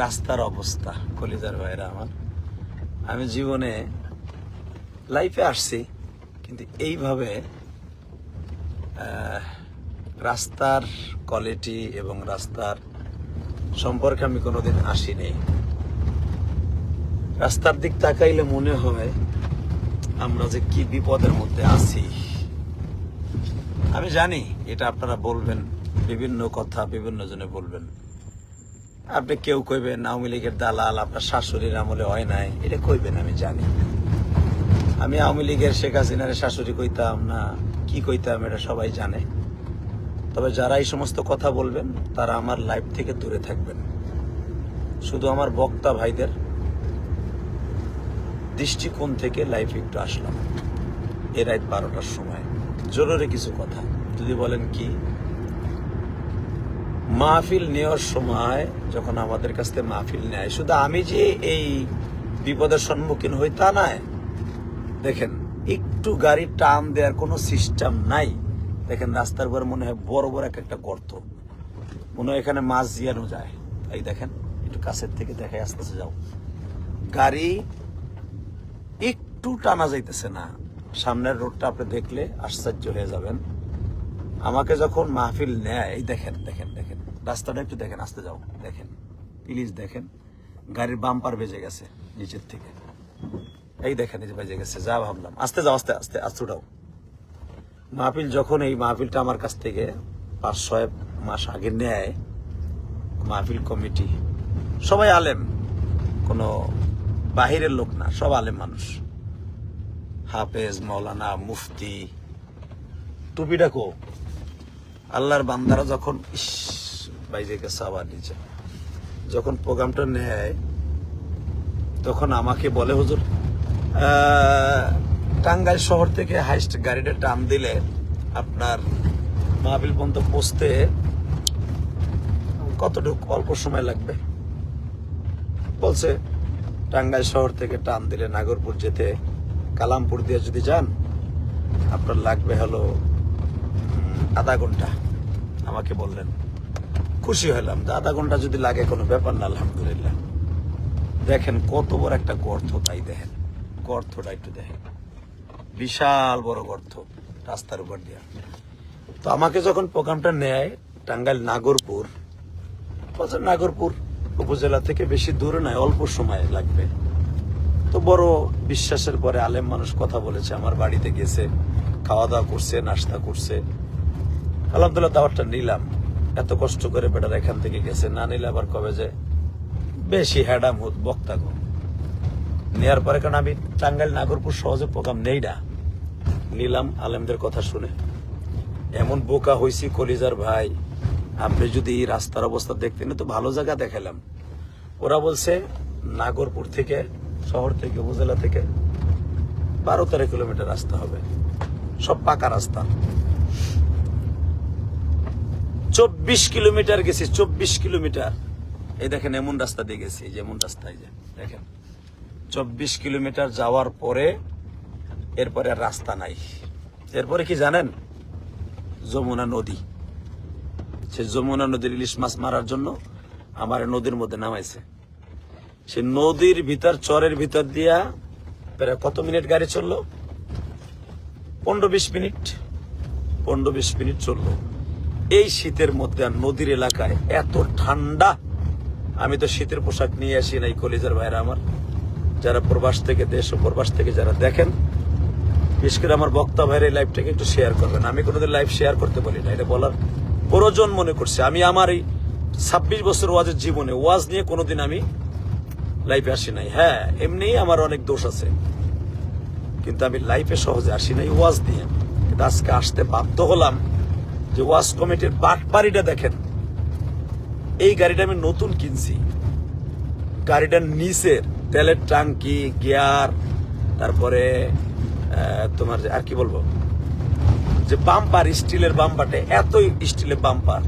রাস্তার অবস্থা কলিজার ভাইরা আমার, আমি জীবনে লাইফে আসছি কিন্তু এইভাবে রাস্তার কোয়ালিটি এবং রাস্তার সম্পর্কে আমি কোনোদিন আসিনি। রাস্তার দিক তাকাইলে মনে হয় আমরা যে কি বিপদের মধ্যে আছি। আমি জানি এটা আপনারা বলবেন, বিভিন্ন কথা বিভিন্ন জনে বলবেন। আপনি কেউ কইবেন আওয়ামী লীগের দালাল, আপনার শাশুড়ির আমলে হয় নাই, এটা কইবেন। আমি জানি আমি আওয়ামী লীগের শেখ হাসিনার শাশুড়ি কইতাম না, কি কইতাম এটা সবাই জানে। তবে যারা এই সমস্ত কথা বলবেন তারা আমার লাইফ থেকে দূরে থাকবেন। শুধু আমার বক্তা ভাইদের দৃষ্টিকোণ থেকে লাইফে একটু আসলাম এ রাত 12টার সময়। জরুরি কিছু কথা যদি বলেন কি, মাহফিল নেওয়ার সময় যখন আমাদের কাছ থেকে মাহফিল নেয়, শুধু আমি যে এই বিপদের সম্মুখীন হই তা নয়। দেখেন একটু গাড়ি টান দেওয়ার কোনো সিস্টেম নাই। দেখেন রাস্তার উপর মনে হয় বড় বড় একটা গর্ত, মনে হয় এখানে মাছ জিয়ানো যায়। এই দেখেন একটু কাছের থেকে দেখে আস্তে আস্তে যাও, গাড়ি একটু টানা যাইতেছে না। সামনের রোডটা আপনি দেখলে আশ্চর্য হয়ে যাবেন। আমাকে যখন মাহফিল নেয়, এই দেখেন দেখেন দেখেন রাস্তাটা একটু দেখেন, আসতে যাও, দেখেন প্লিজ দেখেন, গাড়ির বাম্পার বেজে গেছে নিচের থেকে। এই দেখেন এই যে বেজে গেছে, যা ভাবলাম। আস্তে যাও, আস্তে আস্তে আস্তে উঠাও। মাহফিল যখন এই মাহফিলটা আমার কাছ থেকে 5-6 মাস আগে নেয়, মাহফিল কমিটি সবাই আলেম, কোনো বাহিরের লোক না, সব আলেম মানুষ, হাফেজ, মৌলানা, মুফতি। টুপিটা কো আল্লাহর বান্দারা যখন বাইজে গেছে আবার নিচে, যখন প্রোগ্রামটা নেয় তখন আমাকে বলে, হুজুর টাঙ্গাইল শহর থেকে হাইস্ট গাড়িটা টান দিলে আপনার মাহফিল পর্যন্ত পৌঁছতে কতটুকু অল্প সময় লাগবে? বলছে টাঙ্গাইল শহর থেকে টান দিলে নাগরপুর যেতে কালামপুর দিয়ে যদি যান আপনার লাগবে হলো আধা ঘন্টা। আমাকে বললেন, খুশি হলাম যে আধা ঘন্টা যদি লাগে কোনো ব্যাপার না, আলহামদুলিল্লাহ। দেখেন কত বড় একটা গর্ত, তাই দেখেন গর্তটা একটু দেখেন, বিশাল বড় গর্ত রাস্তার উপর দিয়া। তো আমাকে যখন প্রোগ্রামটা নেয় টাঙ্গাইল নাগরপুর, নাগরপুর উপজেলা থেকে বেশি দূরে নয়, অল্প সময় লাগবে। তো বড় বিশ্বাসের পরে আলেম মানুষ কথা বলেছে, আমার বাড়িতে গেছে, খাওয়া দাওয়া করছে, নাস্তা করছে, আলহামদুলিল্লাহ দাওয়াতটা নিলাম। এত কষ্ট করে বেটার এখান থেকে গেছে, না নিলে আবার কবে যে বেশি হ্যাডাম বক্তা গো। নেওয়ার পরে, কারণ আমি টাঙ্গাইল নাগরপুর সহজে প্রোগ্রাম নেই না, নিলাম আলেমদের কথা শুনে। এমন বোকা হয়েছি কলিজার ভাই, আপনি যদি এই রাস্তার অবস্থা দেখতেন তো ভালো জায়গা দেখালাম। ওরা বলছে নাগরপুর থেকে, শহর থেকে, উপজেলা থেকে 12-13 কিলোমিটার রাস্তা হবে, সব পাকা রাস্তা। 24 কিলোমিটার গেছি, 24 কিলোমিটার। এই দেখেন এমন রাস্তা দিয়ে গেছি, যেমন রাস্তায় যে দেখেন 24 কিলোমিটার যাওয়ার পরে এরপরে আর রাস্তা নাই। এরপরে কি জানেন? যমুনা নদী। সে যমুনা নদীর ইলিশ মাছ মারার জন্য আমার নদীর মধ্যে নামাইছে। সে নদীর ভিতর, চরের ভিতর দিয়া প্রায় কত মিনিট গাড়ি চললো? 15-20 মিনিট, 15-20 মিনিট চললো। এই শীতের মধ্যে আর নদীর এলাকায় এত ঠান্ডা। আমি তো শীতের পোশাক নিয়ে আসি নাই কলিজার ভাইরা আমার, যারা প্রবাস থেকে, দেশ ও প্রবাস থেকে যারা দেখেন, বিশেষ করে আমার বক্তা ভাইয়ের এই লাইভটাকে একটু শেয়ার করবেন। আমি কোনোদিন লাইভ শেয়ার করতে বলি না, এটা বলার প্রয়োজন মনে করছি। আমি আমার এই 26 বছর ওয়াজের জীবনে ওয়াজ নিয়ে কোনোদিন আমি লাইভে আসি নাই। হ্যাঁ, এমনি আমার অনেক দোষ আছে, কিন্তু আমি লাইভে সহজে আসি নাই ওয়াজ নিয়ে। কিন্তু আজকে আসতে বাধ্য হলাম যে ওয়াজ কমিটির বাটপাড়িটা দেখেন। এই গাড়িটা আমি নতুন কিনছি, গাড়িটার নিচের তেলের ট্যাঙ্কি, গিয়ার, তারপরে তোমার আর কি বলবো, যে বাম্পার, স্টিলের বাম্পারটা, এত স্টিলের বাম্পার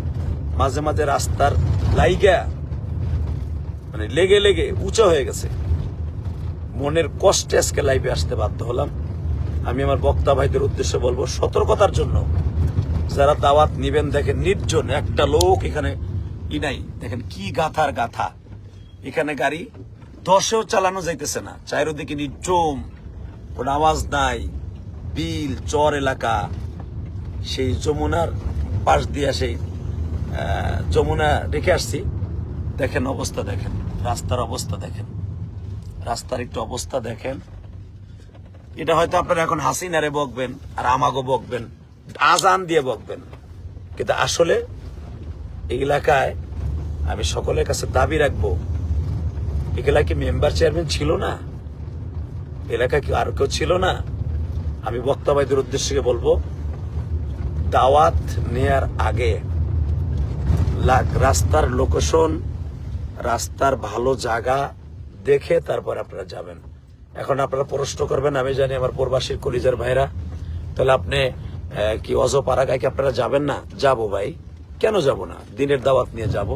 মাঝে মাঝে রাস্তার লাইগা মানে লেগে লেগে উঁচা হয়ে গেছে। মনের কষ্টে আজকে লাইভে আসতে বাধ্য হলাম। আমি আমার বক্তা ভাইদের উদ্দেশ্যে বলবো, সতর্কতার জন্য যারা দাওয়াত নিবেন, দেখেন নির্জন একটা লোক এখানে নাই, দেখেন কি গাথার গাথা, এখানে গাড়ি 10-এও চালানো যাইতেছে না, চারিদিকে নির্জম, কোনো আওয়াজ নাই, বিল চর এলাকা। সেই যমুনার পাশ দিয়ে সেই যমুনা রেখে আসছি। দেখেন অবস্থা, দেখেন রাস্তার অবস্থা, দেখেন রাস্তার একটু অবস্থা দেখেন। এটা হয়তো আপনারা এখন হাসিনারে বকবেন আর আমাগো বকবেন, আজান দিয়ে বকবেন, কিন্তু আসলে এই এলাকায় আমি সকলের কাছে দাবি রাখবো, এগুলা কি মেম্বার চেয়ারম্যান ছিল না? এলাকা কি আর কেউ ছিল না? আমি বক্তা ভাইদের উদ্দেশ্যে বলবো, দাওয়াত নেয়ার আগে রাস্তার লোকেশন, রাস্তার ভালো জায়গা দেখে তারপর আপনারা যাবেন। এখন আপনারা প্রশ্ন করবেন, আমি জানি আমার প্রবাসীর কলিজার ভাইরা, তাহলে আপনি কি অজপাড়াগায় কি আপনারা যাবেন না? যাবো ভাই, কেন যাব না? দিনের দাওয়াত নিয়ে যাব।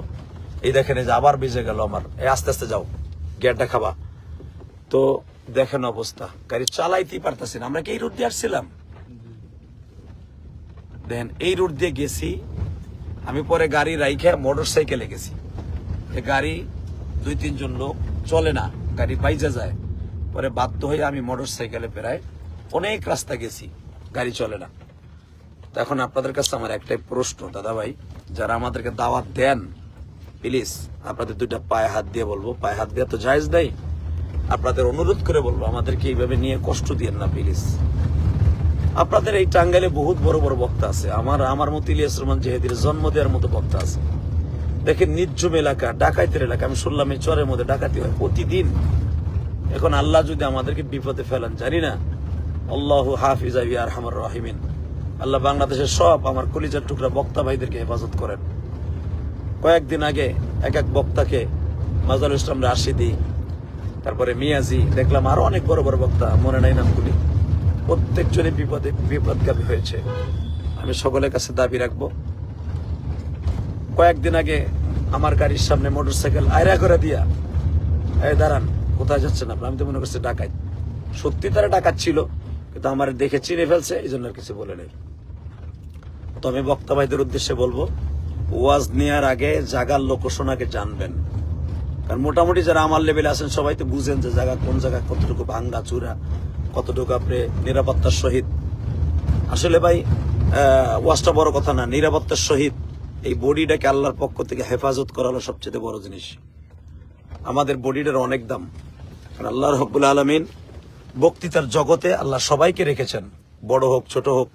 এই দেখেন, এই যে আবার বেজে গেল আমার, এই আস্তে আস্তে যাও, গেটটা খাবা। তো দেখেন অবস্থা, গাড়ি চালাইতেই পারতেছি না। আমরা কি এই রুট দিয়ে আসছিলাম? দেখেন এই রুট দিয়ে গেছি আমি, পরে গাড়ি রাইখে মোটর সাইকেলে গেছি। গাড়ি 2-3 জন লোক চলে না, গাড়ি বাইজা যায়, পরে বাধ্য হয়ে আমি মোটর সাইকেলে প্রায় অনেক রাস্তা গেছি, গাড়ি চলে না। এখন আপনাদের কাছে আমার একটাই প্রশ্ন, দাদা ভাই যারা আমাদেরকে দাওয়াত দেন, প্লিজ আপনাদের 2টা পায়ে হাত দিয়ে বলবো, পায়ে হাত দিয়ে তো জায়েজ দেয়, আপনাদের অনুরোধ করে বলবো, আমাদেরকে এইভাবে নিয়ে কষ্ট দিয়েন না প্লিজ। আপনাদের এই টাঙ্গাইলে বহুত বড় বড় বক্তা আছে, আমার মতো ইলিয়াস রহমান জেহাদির জন্ম দেওয়ার মতো বক্তা আছে। দেখেন নির্জম এলাকা, ডাকাইতের এলাকা, আমি শুনলাম এই চরের মধ্যে ডাকাতি হয় প্রতিদিন। এখন আল্লাহ যদি আমাদেরকে বিপদে ফেলান, জানি না। আল্লাহু হাফিজ ওয়া আরহামুর রাহিমিন। আল্লাহ বাংলাদেশের সব আমার কলিজার টুকরা বক্তা ভাইদেরকে হেফাজত করেন। কয়েকদিন আগে এক বক্তাকে মাজারুল ইসলাম রাশিদি, তারপরে মিয়াজি, দেখলাম আরো অনেক বড় বড় বক্তা, মনে নাই নামগুলি, প্রত্যেকজনই বিপদগামী হয়েছে। আমি সকলের কাছে দাবি রাখবো, কয়েকদিন আগে আমার গাড়ির সামনে মোটরসাইকেল আয়রা করে দিয়া, এই দাঁড়ান, কোথায় যাচ্ছেন আপনার? আমি তো মনে করছি ডাকাত। সত্যি তারা ডাকাত ছিল, কিন্তু আমার দেখে চিনে ফেলছে, এই জন্য কিছু বলে নেই। তো আমি বক্তা ভাইদের উদ্দেশ্যে বলবো, ওয়াজ নেওয়ার আগে জায়গার লোকেশন আগে জানবেন। কারণ মোটামুটি যারা আমার লেভেলে আছেন সবাই তো বুঝেন যে জায়গা কোন জায়গা কতটুকু ভাঙ্গা চূড়া, কতটুকু আপনি নিরাপত্তার সহিত। আসলে ভাই ওয়াজটা বড় কথা না, নিরাপত্তার সহিত এই বডিটাকে আল্লাহর পক্ষ থেকে হেফাজত করা হলো সবচেয়ে বড় জিনিস। আমাদের বডিটার অনেক দাম, কারণ আল্লাহ রাব্বুল আলামিন বক্তৃতার জগতে আল্লাহ সবাইকে রেখেছেন, বড় হোক ছোট হোক,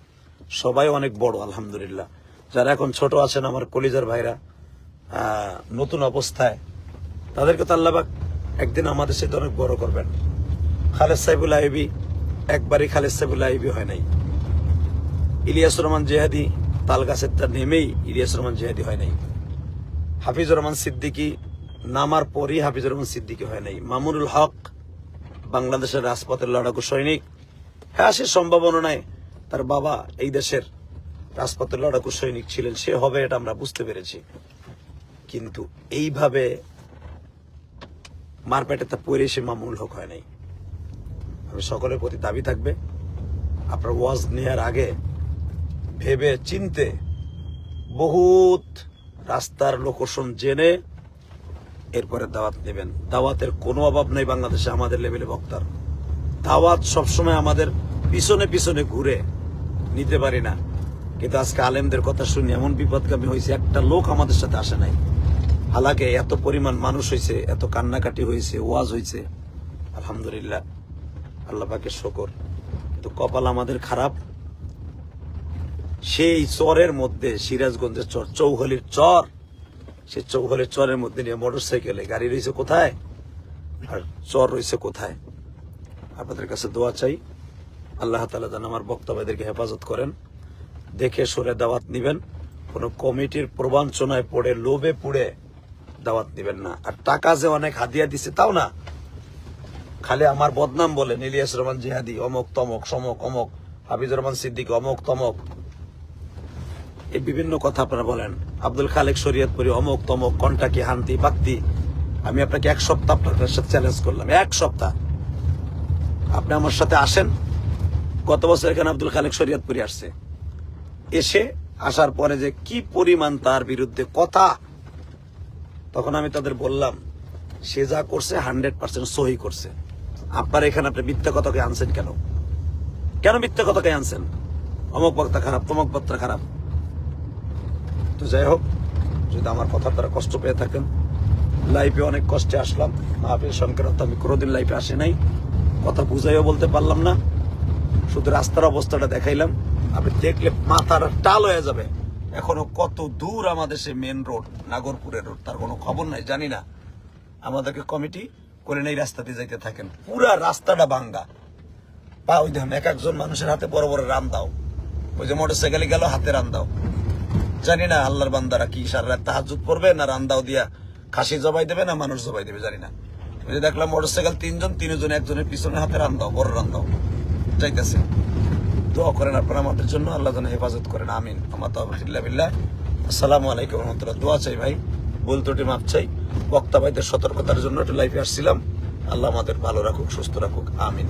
সবাই অনেক বড় আলহামদুলিল্লাহ। যারা এখন ছোট আছেন আমার কলিজার ভাইরা, নতুন অবস্থায়, তাদেরকে তো আল্লাহ পাক একদিন আমাদের সাথে অনেক বড় করবেন। খালেদ সাইফুল আইবি একবারই খালেদ সাইফুল আইবি হয় নাই। ইলিয়াস রহমান জেহাদি তালগাছের তা নেমেই ইলিয়াস রহমান জেহাদি হয় নাই। হাফিজুর রহমান সিদ্দিকী নামার পরই হাফিজুর রহমান সিদ্দিকী হয় নাই। মামুনুল হক বাংলাদেশের রাজপথের লড়াকু সৈনিক, হ্যাঁ সে সম্ভাবনা নাই, তার বাবা এই দেশের রাজপথের লড়াকু সৈনিক ছিলেন, সে হবে এটা আমরা বুঝতে পেরেছি। কিন্তু এইভাবে মারপেটে তা পরে সে মামুনুল হক হয় নাই। আমি সকলের প্রতি দাবি থাকবে, আপনার ওয়াজ নেওয়ার আগে ভেবে চিনতে বহুত রাস্তার লোকেশন জেনে এরপরে দাওয়াত নেবেন। দাওয়াতের কোনো অভাব নেই বাংলাদেশে আমাদের লেভেলে বক্তার। দাওয়াত সবসময় আমাদের পিছনে পিছনে ঘুরে নিতে পারি না, কিন্তু আজকে আলেমদের কথা শুনি এমন বিপদগামী হয়েছে, একটা লোক আমাদের সাথে আসে নাই। হালাকে এত পরিমাণ মানুষ হয়েছে, এত কান্নাকাটি হয়েছে, ওয়াজ হয়েছে, আলহামদুলিল্লাহ, আল্লাহ পাকের শুকর। কিন্তু কপাল আমাদের খারাপ, সেই চরের মধ্যে, সিরাজগঞ্জের চর, চৌহলির চর, সেই চৌহলির চরের মধ্যে নিয়ে মোটর সাইকেলে গাড়ি রয়েছে কোথায়, আর চর রয়েছে কোথায়। আপনাদের কাছে দোয়া চাই, আল্লাহ তাআলা যেন আমার বক্তব্যদেরকে হেফাজত করেন। দেখে সরে দাওয়াত নিবেন, কোন কমিটির প্রবঞ্চনায় পড়ে, লোভে পড়ে দাওয়াত নিবেন না। আর টাকা যে অনেক হাদিয়া দিছে তাও না, খালি আমার বদনাম বলেন, ইলিয়াস রহমান জিহাদি অমক তমক সমক অমক, হাফিজুর রহমান সিদ্দিকী অমক তমক, এই বিভিন্ন কথা আপনারা বলেন। আব্দুল খালেক শরীয়তপুরি অমক তমক, কন্টাকি হান্তি বাক্তি। আমি আপনাকে 1 সপ্তাহ আপনার সাথে চ্যালেঞ্জ করলাম, 1 সপ্তাহ আপনি আমার সাথে আসেন। গত বছর এখানে আব্দুল খালেক শরীয়তপুরি আসছে, আসার পরে যে কি পরিমাণ তার বিরুদ্ধে কথা, তখন আমি তাদের বললাম সে যা করছে 100% সহি করছে। আপনার এখানে আপনি মিথ্যা কথাকে আনছেন কেন? কেন মিথ্যা কথাকে আনছেন? অমুক বক্তা খারাপ, তমুক বক্তা খারাপ। তো যাই হোক, যদি আমার কথার দ্বারা কষ্ট পেয়ে থাকেন, লাইফে অনেক কষ্টে আসলাম, মাহফিল সংক্রান্ত আমি কোনোদিন লাইফে আসি নাই, কথা বুঝাইও বলতে পারলাম না, শুধু রাস্তার অবস্থাটা দেখাইলাম। আপনি দেখলে মাথার টাল হয়ে যাবে। এখনো কত দূর আমাদের সে মেন রোড, নাগরপুরের রোড, তার কোনো খবর নাই, জানি না। আমাদেরকে কমিটি করে নেই, রাস্তা দিয়ে যাইতে থাকেন, পুরা রাস্তাটা ভাঙ্গা। পা ওই দেখেন, এক একজন মানুষের হাতে বড় বড় রান দাও, ওই যে মোটরসাইকেলে গেল হাতে রান দাও। জানি না আল্লাহর বান্দারা কি সারা রাত তাহাজ্জুদ পড়বে, না রান্দাও দিয়া খাসি জবাই দেবে, না মানুষ জবাই দেবে, জানি না। ওই যে দেখলাম মোটরসাইকেল তিনজন, একজনের পিছনে হাতে রান্দাও, বড় রান্দাও যাইতেছে। দোয়া করেন আপনারা আমাদের জন্য, আল্লাহ যেন হেফাজত করেন, আমিন। আমার তাওফিকুল্লাহ বিল্লাহ। আসসালামু আলাইকুম ওয়া রাহমাতুল্লাহ। দোয়া চাই ভাই, ভুল ত্রুটি মাপ চাই। বক্তা ভাইদের সতর্কতার জন্য একটু লাইফে আসছিলাম। আল্লাহ আমাদের ভালো রাখুক, সুস্থ রাখুক, আমিন।